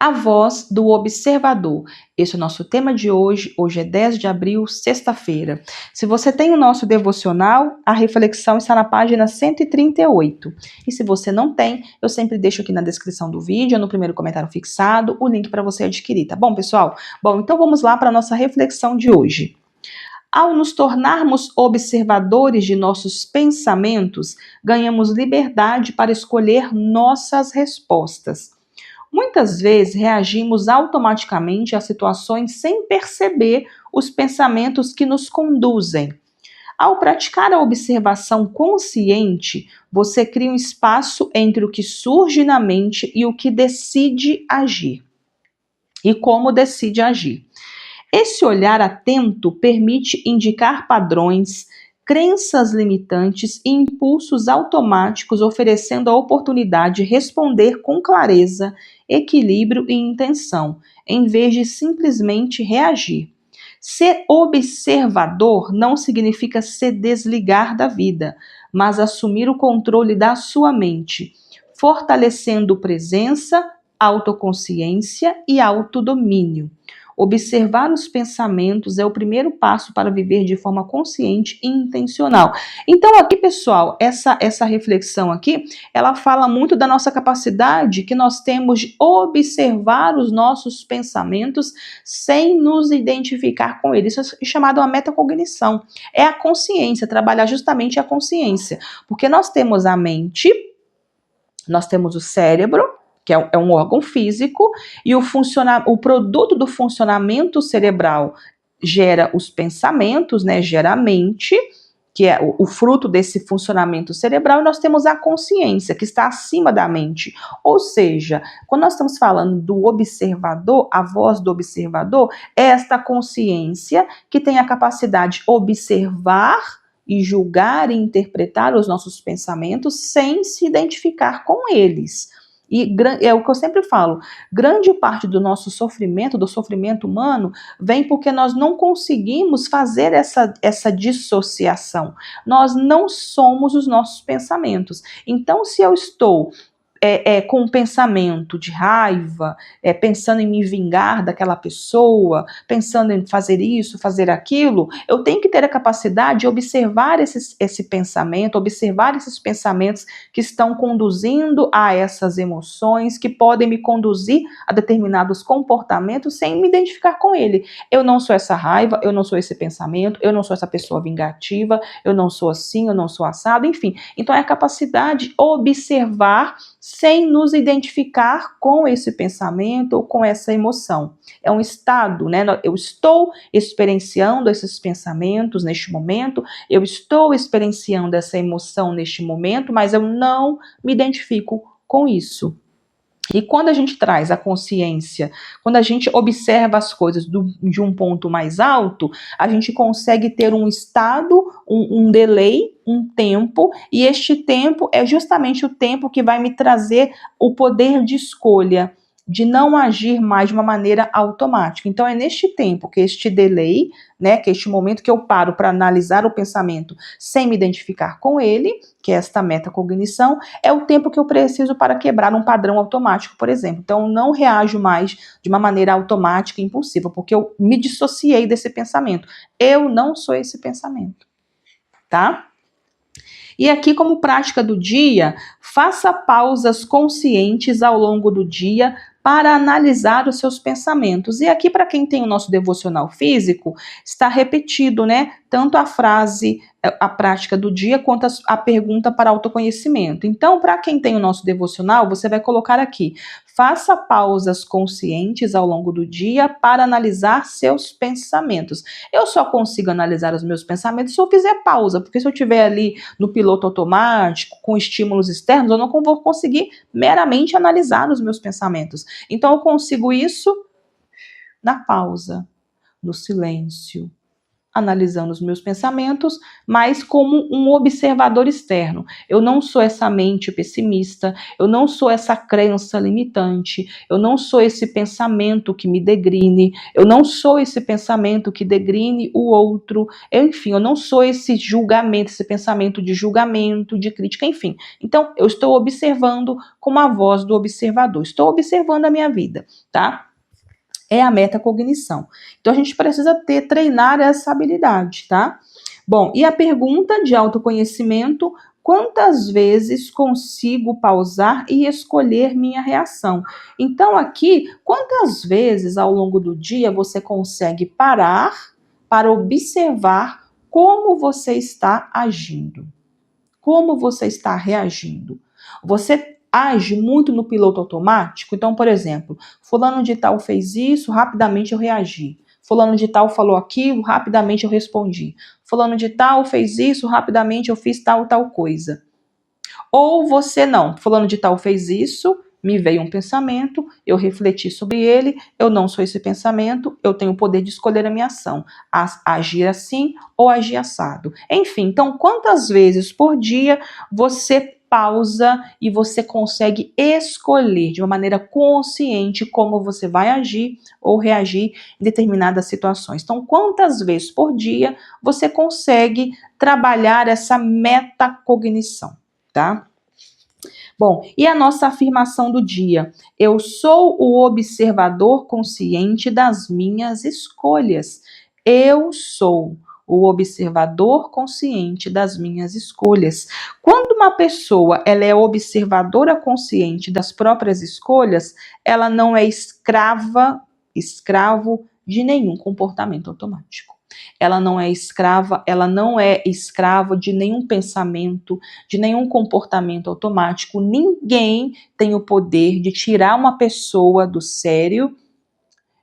A voz do observador. Esse é o nosso tema de hoje. Hoje é 10 de abril, sexta-feira. Se você tem o nosso devocional, a reflexão está na página 138. E se você não tem, eu sempre deixo aqui na descrição do vídeo, no primeiro comentário fixado, o link para você adquirir, tá bom, pessoal? Bom, então vamos lá para a nossa reflexão de hoje. Ao nos tornarmos observadores de nossos pensamentos, ganhamos liberdade para escolher nossas respostas. Muitas vezes reagimos automaticamente a situações sem perceber os pensamentos que nos conduzem. Ao praticar a observação consciente, você cria um espaço entre o que surge na mente e o que decide agir. E como decide agir. Esse olhar atento permite indicar padrões, crenças limitantes e impulsos automáticos, oferecendo a oportunidade de responder com clareza, equilíbrio e intenção, em vez de simplesmente reagir. Ser observador não significa se desligar da vida, mas assumir o controle da sua mente, fortalecendo presença, autoconsciência e autodomínio. Observar os pensamentos é o primeiro passo para viver de forma consciente e intencional. Então aqui, pessoal, essa reflexão aqui, ela fala muito da nossa capacidade que nós temos de observar os nossos pensamentos sem nos identificar com eles. Isso é chamado uma metacognição. É a consciência, trabalhar justamente a consciência. Porque nós temos a mente, nós temos o cérebro, que é um órgão físico, e o produto do funcionamento cerebral gera os pensamentos, né, gera a mente, que é o fruto desse funcionamento cerebral, e nós temos a consciência, que está acima da mente. Ou seja, quando nós estamos falando do observador, a voz do observador é esta consciência que tem a capacidade de observar e julgar e interpretar os nossos pensamentos sem se identificar com eles. E é o que eu sempre falo, grande parte do nosso sofrimento, do sofrimento humano, vem porque nós não conseguimos fazer essa dissociação. Nós não somos os nossos pensamentos. Então, se eu estou com um pensamento de raiva, pensando em me vingar daquela pessoa, pensando em fazer isso, fazer aquilo, eu tenho que ter a capacidade de observar esse pensamento, observar esses pensamentos que estão conduzindo a essas emoções, que podem me conduzir a determinados comportamentos sem me identificar com ele. Eu não sou essa raiva, eu não sou esse pensamento, eu não sou essa pessoa vingativa, eu não sou assim, eu não sou assado, enfim. Então é a capacidade de observar sem nos identificar com esse pensamento ou com essa emoção. É um estado, né? Eu estou experienciando esses pensamentos neste momento, eu estou experienciando essa emoção neste momento, mas eu não me identifico com isso. E quando a gente traz a consciência, quando a gente observa as coisas de um ponto mais alto, a gente consegue ter um estado, um delay, um tempo, e este tempo é justamente o tempo que vai me trazer o poder de escolha, de não agir mais de uma maneira automática. Então é neste tempo, que este delay, né, que é este momento que eu paro para analisar o pensamento sem me identificar com ele, que é esta metacognição, é o tempo que eu preciso para quebrar um padrão automático, por exemplo. Então eu não reajo mais de uma maneira automática e impulsiva, porque eu me dissociei desse pensamento. Eu não sou esse pensamento, tá? E aqui, como prática do dia, faça pausas conscientes ao longo do dia para analisar os seus pensamentos. E aqui, para quem tem o nosso devocional físico, está repetido, né? Tanto a frase, a prática do dia, quanto a pergunta para autoconhecimento. Então, para quem tem o nosso devocional, você vai colocar aqui: faça pausas conscientes ao longo do dia para analisar seus pensamentos. Eu só consigo analisar os meus pensamentos se eu fizer pausa, porque se eu estiver ali no piloto automático, com estímulos externos, eu não vou conseguir meramente analisar os meus pensamentos. Então eu consigo isso na pausa, no silêncio, analisando os meus pensamentos, mas como um observador externo. Eu não sou essa mente pessimista, eu não sou essa crença limitante, eu não sou esse pensamento que me degrine, eu não sou esse pensamento que degrine o outro, enfim, eu não sou esse julgamento, esse pensamento de julgamento, de crítica, enfim. Então, eu estou observando com a voz do observador, estou observando a minha vida, tá? É a metacognição. Então, a gente precisa treinar essa habilidade, tá? Bom, e a pergunta de autoconhecimento: quantas vezes consigo pausar e escolher minha reação? Então, aqui, quantas vezes ao longo do dia você consegue parar para observar como você está agindo? Como você está reagindo? Você age muito no piloto automático? Então, por exemplo, fulano de tal fez isso, rapidamente eu reagi. Fulano de tal falou aquilo, rapidamente eu respondi. Fulano de tal fez isso, rapidamente eu fiz tal coisa. Ou você não, fulano de tal fez isso, me veio um pensamento, eu refleti sobre ele, eu não sou esse pensamento, eu tenho o poder de escolher a minha ação, agir assim ou agir assado. Enfim, então quantas vezes por dia você pausa e você consegue escolher de uma maneira consciente como você vai agir ou reagir em determinadas situações. Então, quantas vezes por dia você consegue trabalhar essa metacognição, tá? Bom, e a nossa afirmação do dia? Eu sou o observador consciente das minhas escolhas. Eu sou o observador consciente das minhas escolhas. Quando uma pessoa ela é observadora consciente das próprias escolhas, ela não é escravo de nenhum comportamento automático. Ela não é escrava de nenhum pensamento, de nenhum comportamento automático. Ninguém tem o poder de tirar uma pessoa do sério,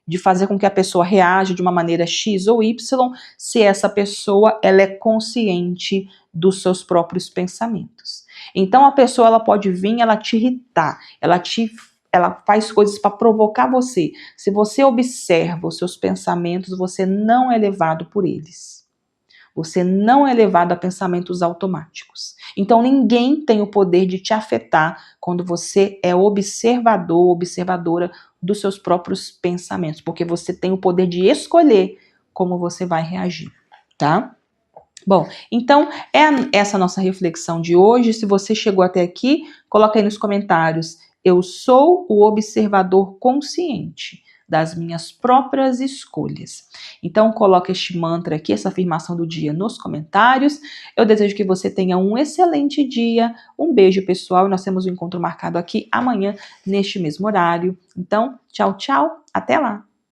de fazer com que a pessoa reaja de uma maneira X ou Y, se essa pessoa ela é consciente dos seus próprios pensamentos. Então a pessoa ela pode vir, ela te irritar, ela faz coisas para provocar você. Se você observa os seus pensamentos, você não é levado por eles. Você não é levado a pensamentos automáticos. Então ninguém tem o poder de te afetar quando você é observador, observadora dos seus próprios pensamentos, porque você tem o poder de escolher como você vai reagir, tá? Bom, então é essa nossa reflexão de hoje. Se você chegou até aqui, coloca aí nos comentários: eu sou o observador consciente das minhas próprias escolhas. Então coloca este mantra aqui, essa afirmação do dia nos comentários. Eu desejo que você tenha um excelente dia. Um beijo, pessoal, e nós temos um encontro marcado aqui amanhã neste mesmo horário. Então, tchau, tchau, até lá.